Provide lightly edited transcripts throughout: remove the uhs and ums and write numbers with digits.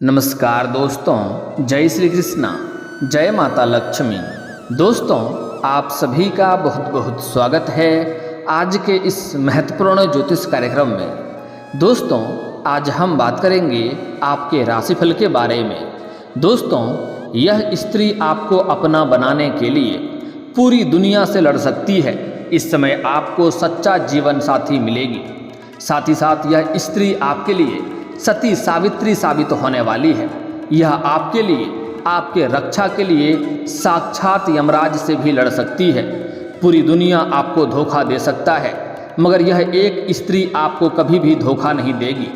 नमस्कार दोस्तों, जय श्री कृष्णा, जय माता लक्ष्मी। दोस्तों, आप सभी का बहुत बहुत स्वागत है आज के इस महत्वपूर्ण ज्योतिष कार्यक्रम में। दोस्तों, आज हम बात करेंगे आपके राशिफल के बारे में। दोस्तों, यह स्त्री आपको अपना बनाने के लिए पूरी दुनिया से लड़ सकती है। इस समय आपको सच्चा जीवन साथी मिलेगी। साथ ही साथ यह स्त्री आपके लिए सती सावित्री साबित होने वाली है। यह आपके लिए, आपके रक्षा के लिए साक्षात यमराज से भी लड़ सकती है। पूरी दुनिया आपको धोखा दे सकता है, मगर यह एक स्त्री आपको कभी भी धोखा नहीं देगी।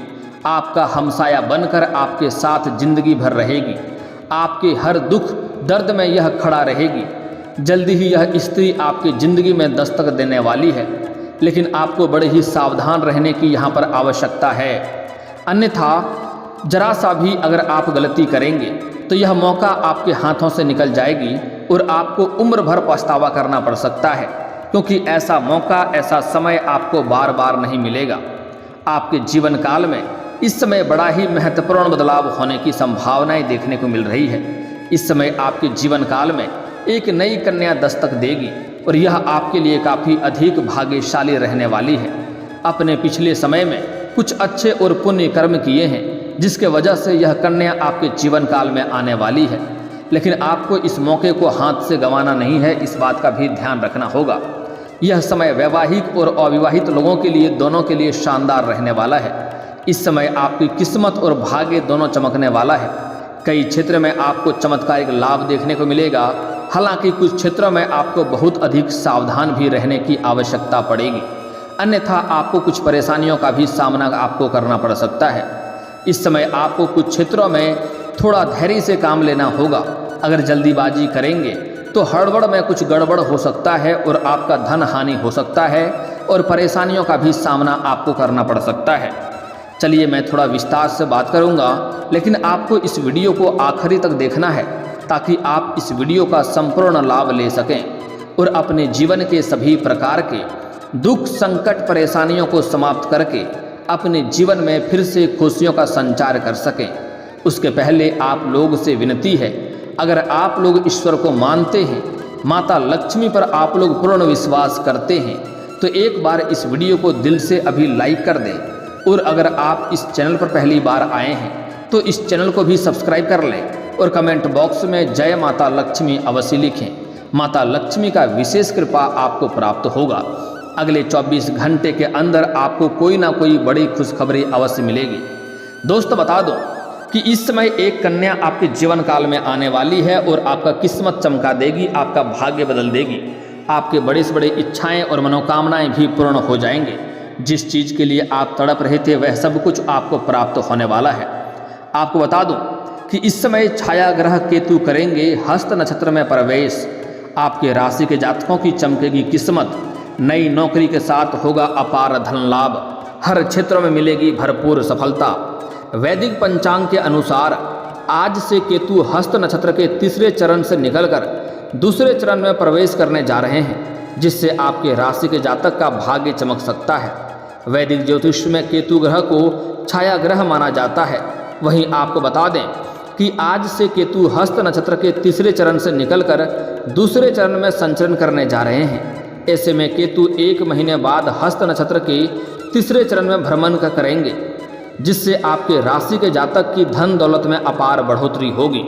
आपका हमसाया बनकर आपके साथ जिंदगी भर रहेगी। आपके हर दुख दर्द में यह खड़ा रहेगी। जल्दी ही यह स्त्री आपकी ज़िंदगी में दस्तक देने वाली है, लेकिन आपको बड़े ही सावधान रहने की यहाँ पर आवश्यकता है। अन्यथा जरा सा भी अगर आप गलती करेंगे तो यह मौका आपके हाथों से निकल जाएगी और आपको उम्र भर पछतावा करना पड़ सकता है, क्योंकि ऐसा मौका, ऐसा समय आपको बार बार नहीं मिलेगा। आपके जीवन काल में इस समय बड़ा ही महत्वपूर्ण बदलाव होने की संभावनाएं देखने को मिल रही है। इस समय आपके जीवन काल में एक नई कन्या दस्तक देगी और यह आपके लिए काफ़ी अधिक भाग्यशाली रहने वाली है। अपने पिछले समय में कुछ अच्छे और पुण्य कर्म किए हैं, जिसके वजह से यह कन्या आपके जीवन काल में आने वाली है। लेकिन आपको इस मौके को हाथ से गंवाना नहीं है, इस बात का भी ध्यान रखना होगा। यह समय वैवाहिक और अविवाहित लोगों के लिए, दोनों के लिए शानदार रहने वाला है। इस समय आपकी किस्मत और भाग्य दोनों चमकने वाला है। कई क्षेत्र में आपको चमत्कारिक लाभ देखने को मिलेगा। हालांकि कुछ क्षेत्रों में आपको बहुत अधिक सावधान भी रहने की आवश्यकता पड़ेगी, अन्यथा आपको कुछ परेशानियों का भी सामना आपको करना पड़ सकता है। इस समय आपको कुछ क्षेत्रों में थोड़ा धैर्य से काम लेना होगा। अगर जल्दीबाजी करेंगे तो हड़बड़ में कुछ गड़बड़ हो सकता है और आपका धन हानि हो सकता है और परेशानियों का भी सामना आपको करना पड़ सकता है। चलिए, मैं थोड़ा विस्तार से बात करूंगा, लेकिन आपको इस वीडियो को आखिरी तक देखना है ताकि आप इस वीडियो का संपूर्ण लाभ ले सकें और अपने जीवन के सभी प्रकार के दुख, संकट, परेशानियों को समाप्त करके अपने जीवन में फिर से खुशियों का संचार कर सकें। उसके पहले आप लोग से विनती है, अगर आप लोग ईश्वर को मानते हैं, माता लक्ष्मी पर आप लोग पूर्ण विश्वास करते हैं, तो एक बार इस वीडियो को दिल से अभी लाइक कर दें। और अगर आप इस चैनल पर पहली बार आए हैं तो इस चैनल को भी सब्सक्राइब कर लें और कमेंट बॉक्स में जय माता लक्ष्मी अवश्य लिखें। माता लक्ष्मी का विशेष कृपा आपको प्राप्त होगा। अगले 24 घंटे के अंदर आपको कोई ना कोई बड़ी खुशखबरी अवश्य मिलेगी। दोस्तों, बता दो कि इस समय एक कन्या आपके जीवन काल में आने वाली है और आपका किस्मत चमका देगी, आपका भाग्य बदल देगी। आपके बड़े से बड़े इच्छाएं और मनोकामनाएं भी पूर्ण हो जाएंगे। जिस चीज़ के लिए आप तड़प रहे थे वह सब कुछ आपको प्राप्त होने वाला है। आपको बता दूं कि इस समय छाया ग्रह केतु करेंगे हस्त नक्षत्र में प्रवेश। आपके राशि के जातकों की चमकेगी किस्मत। नई नौकरी के साथ होगा अपार धन लाभ। हर क्षेत्र में मिलेगी भरपूर सफलता। वैदिक पंचांग के अनुसार आज से केतु हस्त नक्षत्र के तीसरे चरण से निकलकर दूसरे चरण में प्रवेश करने जा रहे हैं, जिससे आपके राशि के जातक का भाग्य चमक सकता है। वैदिक ज्योतिष में केतु ग्रह को छाया ग्रह माना जाता है। वहीं आपको बता दें कि आज से केतु हस्त नक्षत्र के तीसरे चरण से निकलकर दूसरे चरण में संचरण करने जा रहे हैं। ऐसे में केतु 1 महीने बाद हस्त नक्षत्र के तीसरे चरण में भ्रमण करेंगे, जिससे आपके राशि के जातक की धन दौलत में अपार बढ़ोतरी होगी।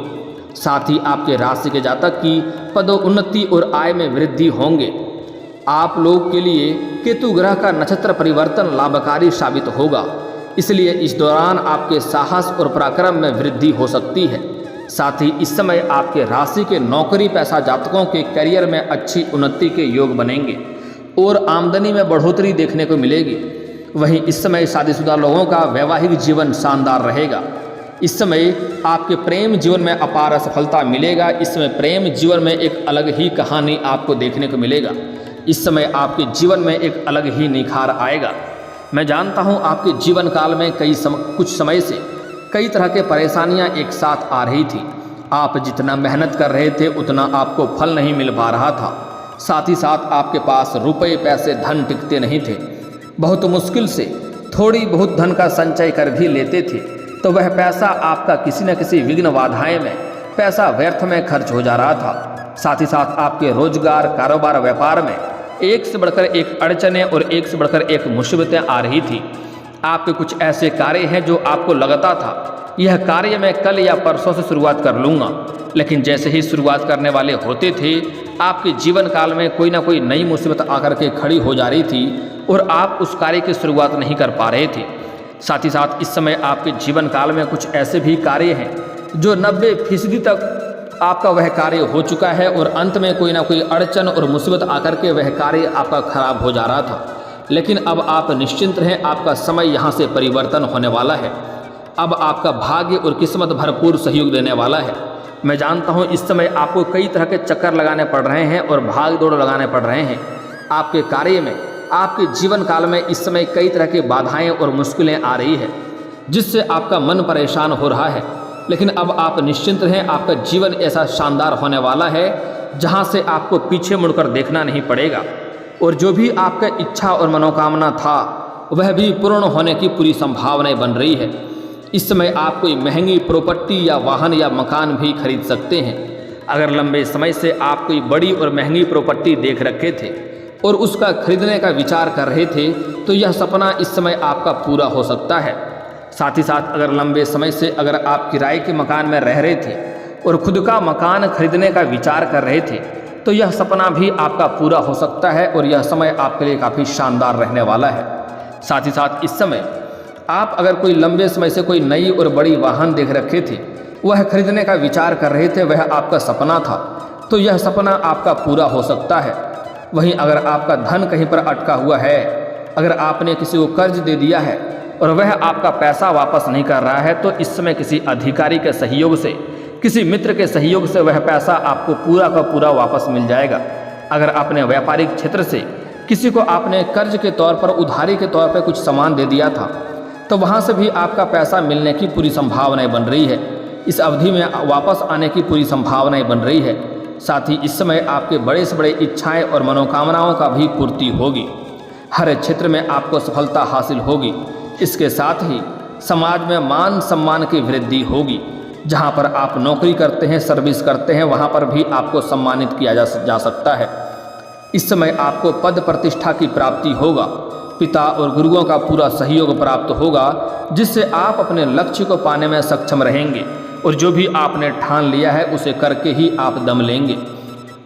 साथ ही आपके राशि के जातक की पदोन्नति और आय में वृद्धि होंगे। आप लोग के लिए केतु ग्रह का नक्षत्र परिवर्तन लाभकारी साबित होगा, इसलिए इस दौरान आपके साहस और पराक्रम में वृद्धि हो सकती है। साथ ही इस समय आपके राशि के नौकरी पेशा जातकों के करियर में अच्छी उन्नति के योग बनेंगे और आमदनी में बढ़ोतरी देखने को मिलेगी। वहीं इस समय शादीशुदा लोगों का वैवाहिक जीवन शानदार रहेगा। इस समय आपके प्रेम जीवन में अपार सफलता मिलेगा। इस समय प्रेम जीवन में एक अलग ही कहानी आपको देखने को मिलेगा। इस समय आपके जीवन में एक अलग ही निखार आएगा। मैं जानता हूँ आपके जीवन काल में कुछ समय से कई तरह के परेशानियां एक साथ आ रही थी। आप जितना मेहनत कर रहे थे उतना आपको फल नहीं मिल पा रहा था। साथ ही साथ आपके पास रुपए, पैसे, धन टिकते नहीं थे। बहुत मुश्किल से थोड़ी बहुत धन का संचय कर भी लेते थे, तो वह पैसा आपका किसी न किसी विघ्न बाधाएं में, पैसा व्यर्थ में खर्च हो जा रहा था। साथ ही साथ आपके रोजगार, कारोबार, व्यापार में एक से बढ़कर एक अड़चनें और एक से बढ़कर एक मुसीबतें आ रही थी। आपके कुछ ऐसे कार्य हैं जो आपको लगता था यह कार्य मैं कल या परसों से शुरुआत कर लूँगा, लेकिन जैसे ही शुरुआत करने वाले होते थे आपके जीवन काल में कोई ना कोई नई मुसीबत आकर के खड़ी हो जा रही थी और आप उस कार्य की शुरुआत नहीं कर पा रहे थे। साथ ही साथ इस समय आपके जीवन काल में कुछ ऐसे भी कार्य हैं जो 90% तक आपका वह कार्य हो चुका है और अंत में कोई ना कोई अड़चन और मुसीबत आकर के वह कार्य आपका खराब हो जा रहा था। लेकिन अब आप निश्चिंत रहें, आपका समय यहाँ से परिवर्तन होने वाला है। अब आपका भाग्य और किस्मत भरपूर सहयोग देने वाला है। मैं जानता हूँ इस समय आपको कई तरह के चक्कर लगाने पड़ रहे हैं और भाग दौड़ लगाने पड़ रहे हैं। आपके कार्य में, आपके जीवन काल में इस समय कई तरह की बाधाएं और मुश्किलें आ रही है जिससे आपका मन परेशान हो रहा है। लेकिन अब आप निश्चिंत रहें, आपका जीवन ऐसा शानदार होने वाला है जहां से आपको पीछे मुड़कर देखना नहीं पड़ेगा और जो भी आपका इच्छा और मनोकामना था वह भी पूर्ण होने की पूरी संभावनाएं बन रही है। इस समय आप कोई महंगी प्रॉपर्टी या वाहन या मकान भी खरीद सकते हैं। अगर लंबे समय से आप कोई बड़ी और महंगी प्रॉपर्टी देख रखे थे और उसका खरीदने का विचार कर रहे थे तो यह सपना इस समय आपका पूरा हो सकता है। साथ ही साथ अगर लंबे समय से अगर आप किराए के मकान में रह रहे थे और खुद का मकान खरीदने का विचार कर रहे थे तो यह सपना भी आपका पूरा हो सकता है और यह समय आपके लिए काफ़ी शानदार रहने वाला है। साथ ही साथ इस समय आप अगर कोई लंबे समय से कोई नई और बड़ी वाहन देख रखे थे, वह खरीदने का विचार कर रहे थे, वह आपका सपना था, तो यह सपना आपका पूरा हो सकता है। वहीं अगर आपका धन कहीं पर अटका हुआ है, अगर आपने किसी को कर्ज दे दिया है और वह आपका पैसा वापस नहीं कर रहा है तो इस समय किसी अधिकारी के सहयोग से, किसी मित्र के सहयोग से वह पैसा आपको पूरा का पूरा वापस मिल जाएगा। अगर आपने व्यापारिक क्षेत्र से किसी को आपने कर्ज के तौर पर, उधारी के तौर पर कुछ सामान दे दिया था तो वहाँ से भी आपका पैसा मिलने की पूरी संभावनाएं बन रही है। इस अवधि में वापस आने की पूरी संभावनाएं बन रही है। साथ ही इस समय आपके बड़े से बड़े इच्छाएं और मनोकामनाओं का भी पूर्ति होगी। हर क्षेत्र में आपको सफलता हासिल होगी। इसके साथ ही समाज में मान सम्मान की वृद्धि होगी। जहाँ पर आप नौकरी करते हैं, सर्विस करते हैं, वहाँ पर भी आपको सम्मानित किया जा सकता है। इस समय आपको पद प्रतिष्ठा की प्राप्ति होगा। पिता और गुरुओं का पूरा सहयोग प्राप्त होगा जिससे आप अपने लक्ष्य को पाने में सक्षम रहेंगे और जो भी आपने ठान लिया है उसे करके ही आप दम लेंगे।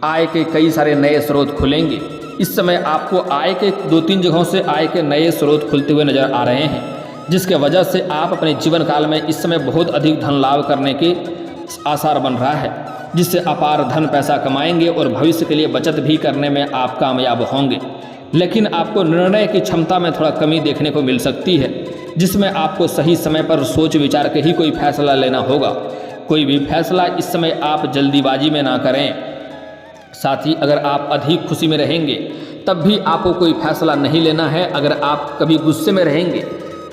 आय के कई सारे नए स्रोत खुलेंगे। इस समय आपको आय के 2-3 जगहों से आय के नए स्रोत खुलते हुए नजर आ रहे हैं जिसके वजह से आप अपने जीवन काल में इस समय बहुत अधिक धन लाभ करने के आसार बन रहा है, जिससे अपार धन पैसा कमाएंगे और भविष्य के लिए बचत भी करने में आप कामयाब होंगे। लेकिन आपको निर्णय की क्षमता में थोड़ा कमी देखने को मिल सकती है जिसमें आपको सही समय पर सोच विचार के ही कोई फैसला लेना होगा। कोई भी फैसला इस समय आप जल्दीबाजी में ना करें। साथ ही अगर आप अधिक खुशी में रहेंगे तब भी आपको कोई फैसला नहीं लेना है। अगर आप कभी गुस्से में रहेंगे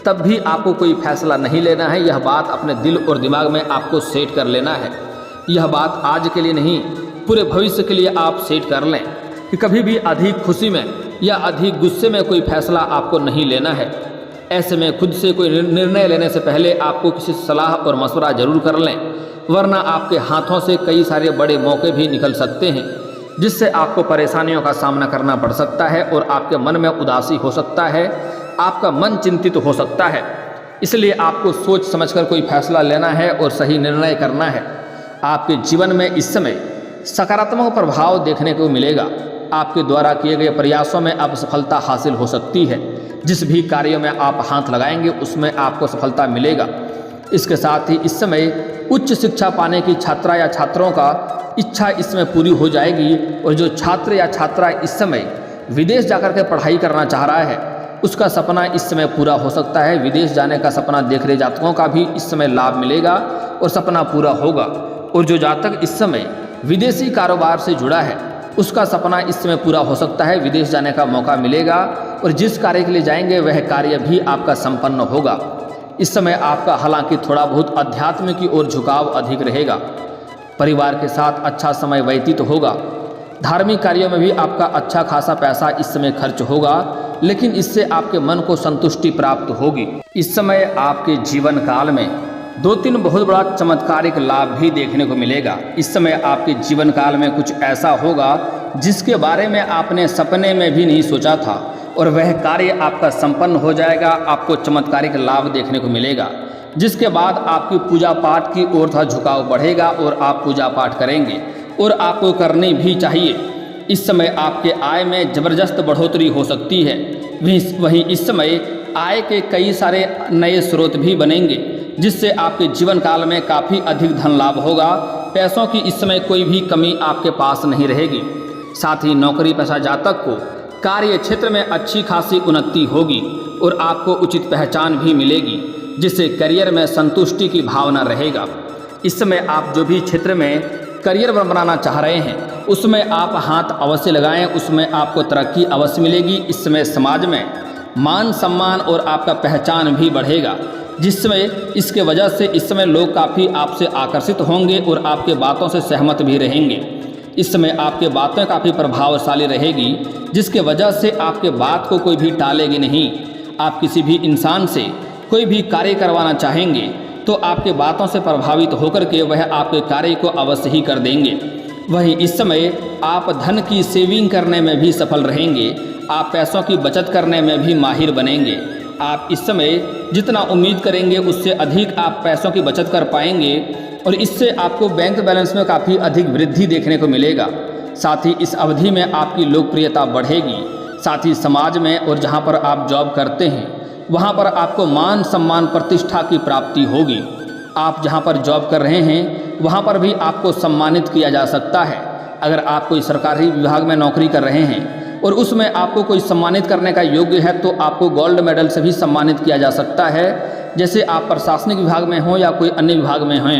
तब भी आपको कोई फैसला नहीं लेना है। यह बात अपने दिल और दिमाग में आपको सेट कर लेना है। यह बात आज के लिए नहीं, पूरे भविष्य के लिए आप सेट कर लें कि कभी भी अधिक खुशी में या अधिक गुस्से में कोई फैसला आपको नहीं लेना है। ऐसे में खुद से कोई निर्णय लेने से पहले आपको किसी सलाह और मशवरा जरूर कर लें, वरना आपके हाथों से कई सारे बड़े मौके भी निकल सकते हैं जिससे आपको परेशानियों का सामना करना पड़ सकता है और आपके मन में उदासी हो सकता है, आपका मन चिंतित हो सकता है। इसलिए आपको सोच समझकर कोई फैसला लेना है और सही निर्णय करना है। आपके जीवन में इस समय सकारात्मक प्रभाव देखने को मिलेगा। आपके द्वारा किए गए प्रयासों में अब सफलता हासिल हो सकती है। जिस भी कार्य में आप हाथ लगाएंगे उसमें आपको सफलता मिलेगा। इसके साथ ही इस समय उच्च शिक्षा पाने की छात्रा या छात्रों का इच्छा इसमें पूरी हो जाएगी और जो छात्र या छात्रा इस समय विदेश जाकर के पढ़ाई करना चाह रहा है उसका सपना इस समय पूरा हो सकता है। विदेश जाने का सपना देख रहे जातकों का भी इस समय लाभ मिलेगा और सपना पूरा होगा। और जो जातक इस समय विदेशी कारोबार से जुड़ा है उसका सपना इस समय पूरा हो सकता है। विदेश जाने का मौका मिलेगा और जिस कार्य के लिए जाएंगे वह कार्य भी आपका संपन्न होगा। इस समय आपका हालांकि थोड़ा बहुत अध्यात्म की ओर झुकाव अधिक रहेगा। परिवार के साथ अच्छा समय व्यतीत होगा। धार्मिक कार्यों में भी आपका अच्छा खासा पैसा इस समय खर्च होगा, लेकिन इससे आपके मन को संतुष्टि प्राप्त होगी। इस समय आपके जीवन काल में 2-3 बहुत बड़ा चमत्कारिक लाभ भी देखने को मिलेगा। इस समय आपके जीवन काल में कुछ ऐसा होगा जिसके बारे में आपने सपने में भी नहीं सोचा था और वह कार्य आपका संपन्न हो जाएगा। आपको चमत्कारिक लाभ देखने को मिलेगा, जिसके बाद आपकी पूजा पाठ की ओर था झुकाव बढ़ेगा और आप पूजा पाठ करेंगे और आपको करनी भी चाहिए। इस समय आपके आय में ज़बरदस्त बढ़ोतरी हो सकती है। वहीं इस समय आय के कई सारे नए स्रोत भी बनेंगे, जिससे आपके जीवन काल में काफ़ी अधिक धन लाभ होगा। पैसों की इस समय कोई भी कमी आपके पास नहीं रहेगी। साथ ही नौकरी पेशा जातक को कार्य क्षेत्र में अच्छी खासी उन्नति होगी और आपको उचित पहचान भी मिलेगी, जिससे करियर में संतुष्टि की भावना रहेगा। इस समय आप जो भी क्षेत्र में करियर बनाना चाह रहे हैं उसमें आप हाथ अवश्य लगाएं, उसमें आपको तरक्की अवश्य मिलेगी। इस समय समाज में मान सम्मान और आपका पहचान भी बढ़ेगा, जिसमें इसके वजह से इस समय लोग काफ़ी आपसे आकर्षित होंगे और आपके बातों से सहमत भी रहेंगे। इस समय आपके बातें काफ़ी प्रभावशाली रहेगी, जिसके वजह से आपके बात को कोई भी टालेगी नहीं। आप किसी भी इंसान से कोई भी कार्य करवाना चाहेंगे तो आपके बातों से प्रभावित होकर के वह आपके कार्य को अवश्य ही कर देंगे। वहीं इस समय आप धन की सेविंग करने में भी सफल रहेंगे। आप पैसों की बचत करने में भी माहिर बनेंगे। आप इस समय जितना उम्मीद करेंगे उससे अधिक आप पैसों की बचत कर पाएंगे और इससे आपको बैंक बैलेंस में काफ़ी अधिक वृद्धि देखने को मिलेगा। साथ ही इस अवधि में आपकी लोकप्रियता बढ़ेगी। साथ ही समाज में और जहां पर आप जॉब करते हैं वहां पर आपको मान सम्मान प्रतिष्ठा की प्राप्ति होगी। आप जहां पर जॉब कर रहे हैं वहां पर भी आपको सम्मानित किया जा सकता है। अगर आप कोई सरकारी विभाग में नौकरी कर रहे हैं और उसमें आपको कोई सम्मानित करने का योग्य है तो आपको गोल्ड मेडल से भी सम्मानित किया जा सकता है। जैसे आप प्रशासनिक विभाग में हों या कोई अन्य विभाग में हों,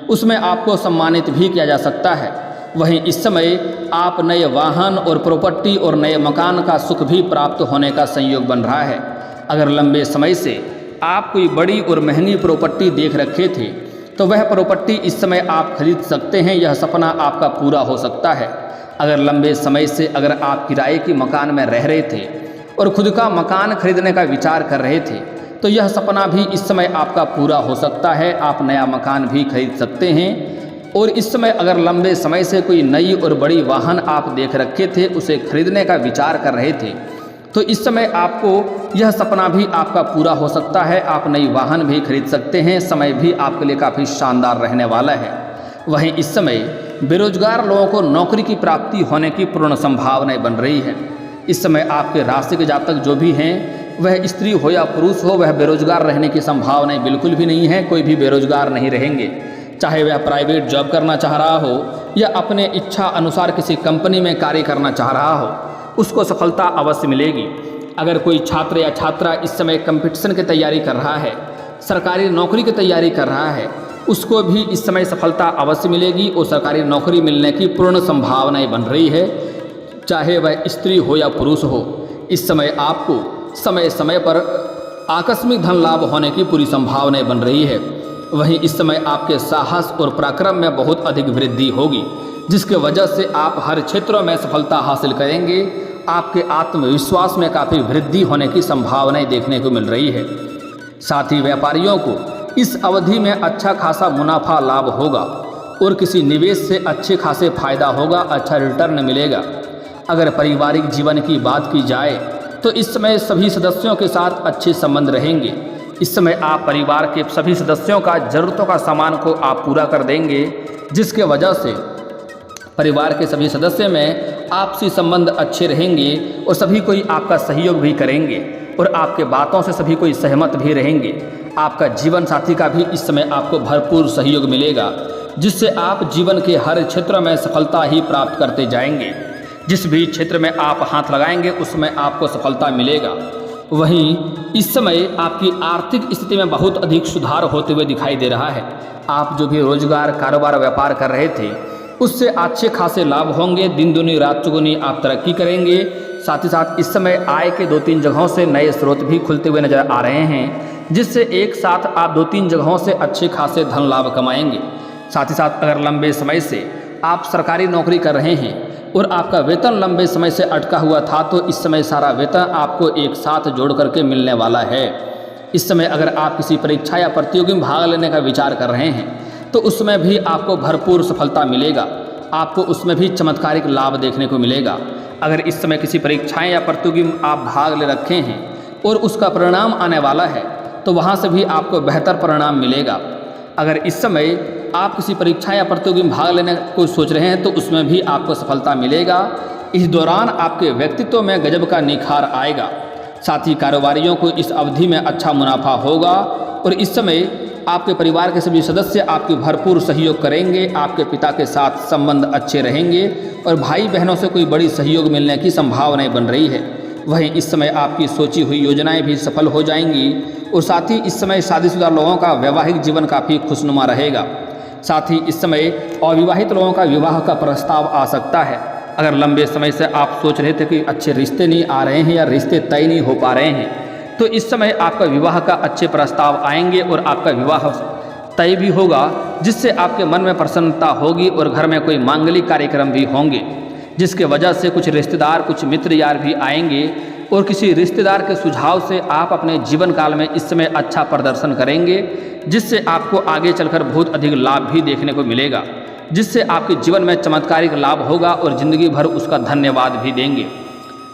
उसमें आपको सम्मानित भी किया जा सकता है। वहीं इस समय आप नए वाहन और प्रॉपर्टी और नए मकान का सुख भी प्राप्त होने का संयोग बन रहा है। अगर लंबे समय से आप कोई बड़ी और महंगी प्रॉपर्टी देख रखे थे तो वह प्रॉपर्टी इस समय आप खरीद सकते हैं। यह सपना आपका पूरा हो सकता है। अगर लंबे समय से अगर आप किराए के मकान में रह रहे थे और खुद का मकान खरीदने का विचार कर रहे थे तो यह सपना भी इस समय आपका पूरा हो सकता है। आप नया मकान भी खरीद सकते हैं। और इस समय अगर लंबे समय से कोई नई और बड़ी वाहन आप देख रखे थे, उसे खरीदने का विचार कर रहे थे, तो इस समय आपको यह सपना भी आपका पूरा हो सकता है। आप नई वाहन भी खरीद सकते हैं। समय भी आपके लिए काफ़ी शानदार रहने वाला है। वहीं इस समय बेरोजगार लोगों को नौकरी की प्राप्ति होने की पूर्ण संभावनाएं बन रही है। इस समय आपके राशि के जातक जो भी हैं, वह स्त्री हो या पुरुष हो, वह बेरोजगार रहने की संभावनाएं बिल्कुल भी नहीं है। कोई भी बेरोजगार नहीं रहेंगे। चाहे वह प्राइवेट जॉब करना चाह रहा हो या अपने इच्छा अनुसार किसी कंपनी में कार्य करना चाह रहा हो, उसको सफलता अवश्य मिलेगी। अगर कोई छात्र या छात्रा इस समय कंपटीशन की तैयारी कर रहा है, सरकारी नौकरी की तैयारी कर रहा है, उसको भी इस समय सफलता अवश्य मिलेगी और सरकारी नौकरी मिलने की पूर्ण संभावनाएं बन रही है। चाहे वह स्त्री हो या पुरुष हो, इस समय आपको समय समय पर आकस्मिक धन लाभ होने की पूरी संभावनाएं बन रही है। वहीं इस समय आपके साहस और पराक्रम में बहुत अधिक वृद्धि होगी, जिसके वजह से आप हर क्षेत्रों में सफलता हासिल करेंगे। आपके आत्मविश्वास में काफ़ी वृद्धि होने की संभावनाएं देखने को मिल रही है। साथ ही व्यापारियों को इस अवधि में अच्छा खासा मुनाफा लाभ होगा और किसी निवेश से अच्छे खासे फायदा होगा, अच्छा रिटर्न मिलेगा। अगर पारिवारिक जीवन की बात की जाए तो इस समय सभी सदस्यों के साथ अच्छे संबंध रहेंगे। इस समय आप परिवार के सभी सदस्यों का ज़रूरतों का सामान को आप पूरा कर देंगे, जिसके वजह से परिवार के सभी सदस्य में आपसी संबंध अच्छे रहेंगे और सभी कोई आपका सहयोग भी करेंगे और आपके बातों से सभी कोई सहमत भी रहेंगे। आपका जीवन साथी का भी इस समय आपको भरपूर सहयोग मिलेगा, जिससे आप जीवन के हर क्षेत्र में सफलता ही प्राप्त करते जाएंगे। जिस भी क्षेत्र में आप हाथ लगाएंगे उसमें आपको सफलता मिलेगा। वहीं इस समय आपकी आर्थिक स्थिति में बहुत अधिक सुधार होते हुए दिखाई दे रहा है। आप जो भी रोजगार कारोबार व्यापार कर रहे थे उससे अच्छे खासे लाभ होंगे। दिन दुनी रात चुगुनी आप तरक्की करेंगे। साथ ही साथ इस समय आय के 2-3 जगहों से नए स्रोत भी खुलते हुए नजर आ रहे हैं, जिससे एक साथ आप 2-3 जगहों से अच्छे खासे धन लाभ कमाएंगे। साथ ही साथ अगर लंबे समय से आप सरकारी नौकरी कर रहे हैं और आपका वेतन लंबे समय से अटका हुआ था तो इस समय सारा वेतन आपको एक साथ जोड़ करके मिलने वाला है। इस समय अगर आप किसी परीक्षा या प्रतियोगी में भाग लेने का विचार कर रहे हैं तो उसमें भी आपको भरपूर सफलता मिलेगा, आपको उसमें भी चमत्कारिक लाभ देखने को मिलेगा। अगर इस समय किसी परीक्षाएं या प्रतियोगी में आप भाग ले रखे हैं और उसका परिणाम आने वाला है तो वहाँ से भी आपको बेहतर परिणाम मिलेगा। अगर इस समय आप किसी परीक्षा या प्रतियोगी में भाग लेने को सोच रहे हैं तो उसमें भी आपको सफलता मिलेगा। इस दौरान आपके व्यक्तित्व में गजब का निखार आएगा। साथ ही कारोबारियों को इस अवधि में अच्छा मुनाफा होगा और इस समय आपके परिवार के सभी सदस्य आपकी भरपूर सहयोग करेंगे। आपके पिता के साथ संबंध अच्छे रहेंगे और भाई बहनों से कोई बड़ी सहयोग मिलने की संभावनाएं बन रही है। वहीं इस समय आपकी सोची हुई योजनाएं भी सफल हो जाएंगी और साथ ही इस समय शादीशुदा लोगों का वैवाहिक जीवन काफ़ी खुशनुमा रहेगा। साथ ही इस समय अविवाहित लोगों का विवाह का प्रस्ताव आ सकता है। अगर लंबे समय से आप सोच रहे थे कि अच्छे रिश्ते नहीं आ रहे हैं या रिश्ते तय नहीं हो पा रहे हैं तो इस समय आपका विवाह का अच्छे प्रस्ताव आएंगे और आपका विवाह तय भी होगा, जिससे आपके मन में प्रसन्नता होगी और घर में कोई मांगलिक कार्यक्रम भी होंगे, जिसके वजह से कुछ रिश्तेदार, कुछ मित्र यार भी आएंगे और किसी रिश्तेदार के सुझाव से आप अपने जीवन काल में इस समय अच्छा प्रदर्शन करेंगे, जिससे आपको आगे चलकर बहुत अधिक लाभ भी देखने को मिलेगा, जिससे आपके जीवन में चमत्कारिक लाभ होगा और ज़िंदगी भर उसका धन्यवाद भी देंगे।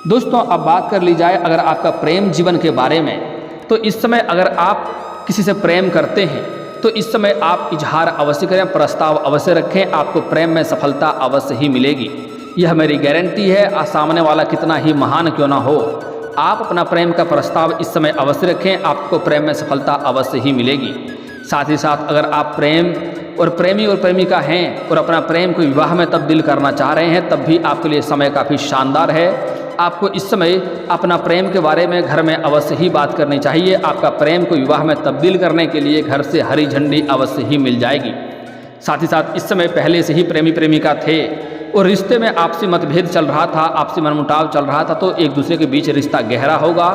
दोस्तों, अब बात कर ली जाए अगर आपका प्रेम जीवन के बारे में, तो इस समय अगर आप किसी से प्रेम करते हैं तो इस समय आप इजहार अवश्य करें, प्रस्ताव अवश्य रखें, आपको प्रेम में सफलता अवश्य ही मिलेगी। यह मेरी गारंटी है। सामने वाला कितना ही महान क्यों ना हो, आप अपना प्रेम का प्रस्ताव इस समय अवश्य रखें, आपको प्रेम में सफलता अवश्य ही मिलेगी। साथ ही साथ अगर आप प्रेम और प्रेमी और प्रेमिका हैं और अपना प्रेम को विवाह में तब्दील करना चाह रहे हैं तब भी आपके लिए समय काफ़ी शानदार है। आपको इस समय अपना प्रेम के बारे में घर में अवश्य ही बात करनी चाहिए। आपका प्रेम को विवाह में तब्दील करने के लिए घर से हरी झंडी अवश्य ही मिल जाएगी। साथ ही साथ इस समय पहले से ही प्रेमी प्रेमिका थे और रिश्ते में आपसी मतभेद चल रहा था, आपसी मनमुटाव चल रहा था, तो एक दूसरे के बीच रिश्ता गहरा होगा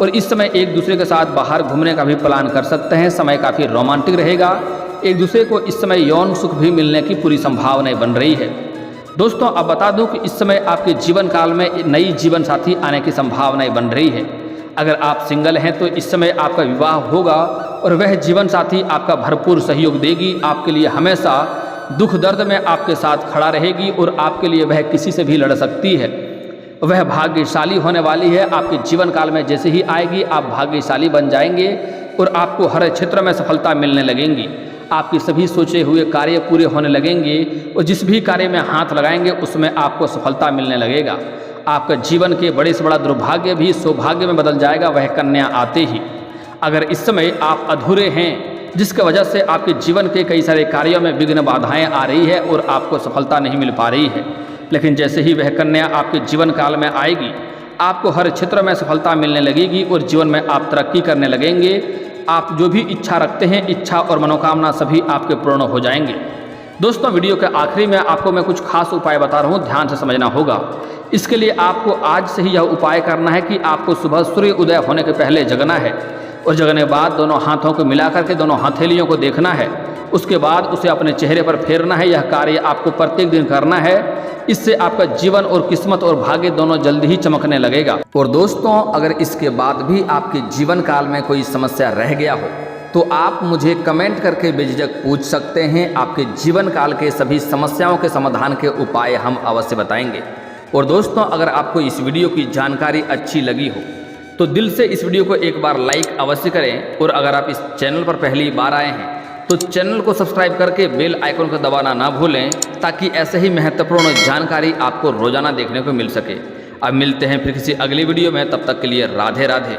और इस समय एक दूसरे के साथ बाहर घूमने का भी प्लान कर सकते हैं। समय काफ़ी रोमांटिक रहेगा। एक दूसरे को इस समय यौन सुख भी मिलने की पूरी संभावनाएं बन रही है। दोस्तों, अब बता दूं कि इस समय आपके जीवन काल में नई जीवन साथी आने की संभावनाएं बन रही है। अगर आप सिंगल हैं तो इस समय आपका विवाह होगा और वह जीवन साथी आपका भरपूर सहयोग देगी, आपके लिए हमेशा दुख दर्द में आपके साथ खड़ा रहेगी और आपके लिए वह किसी से भी लड़ सकती है। वह भाग्यशाली होने वाली है। आपके जीवन काल में जैसे ही आएगी आप भाग्यशाली बन जाएंगे और आपको हर क्षेत्र में सफलता मिलने लगेंगी। आपके सभी सोचे हुए कार्य पूरे होने लगेंगे और जिस भी कार्य में हाथ लगाएंगे उसमें आपको सफलता मिलने लगेगा। आपका जीवन के बड़े से बड़ा दुर्भाग्य भी सौभाग्य में बदल जाएगा, वह कन्या आते ही। अगर इस समय आप अधूरे हैं जिसकी वजह से आपके जीवन के कई सारे कार्यों में विघ्न बाधाएं आ रही है और आपको सफलता नहीं मिल पा रही है, लेकिन जैसे ही वह कन्या आपके जीवन काल में आएगी आपको हर क्षेत्र में सफलता मिलने लगेगी और जीवन में आप तरक्की करने लगेंगे। आप जो भी इच्छा रखते हैं, इच्छा और मनोकामना सभी आपके पूर्ण हो जाएंगे। दोस्तों, वीडियो के आखिरी में आपको मैं कुछ खास उपाय बता रहा हूँ, ध्यान से समझना होगा। इसके लिए आपको आज से ही यह उपाय करना है कि आपको सुबह सूर्य उदय होने के पहले जगना है और जगने के बाद दोनों हाथों को मिला करके दोनों हथेलियों को देखना है। उसके बाद उसे अपने चेहरे पर फेरना है। यह कार्य आपको प्रत्येक दिन करना है। इससे आपका जीवन और किस्मत और भाग्य दोनों जल्दी ही चमकने लगेगा। और दोस्तों, अगर इसके बाद भी आपके जीवन काल में कोई समस्या रह गया हो तो आप मुझे कमेंट करके बेझिझक पूछ सकते हैं। आपके जीवन काल के सभी समस्याओं के समाधान के उपाय हम अवश्य बताएंगे। और दोस्तों, अगर आपको इस वीडियो की जानकारी अच्छी लगी हो तो दिल से इस वीडियो को एक बार लाइक अवश्य करें और अगर आप इस चैनल पर पहली बार आए हैं तो चैनल को सब्सक्राइब करके बेल आइकन को दबाना ना भूलें ताकि ऐसे ही महत्वपूर्ण जानकारी आपको रोजाना देखने को मिल सके। अब मिलते हैं फिर किसी अगली वीडियो में, तब तक के लिए राधे राधे।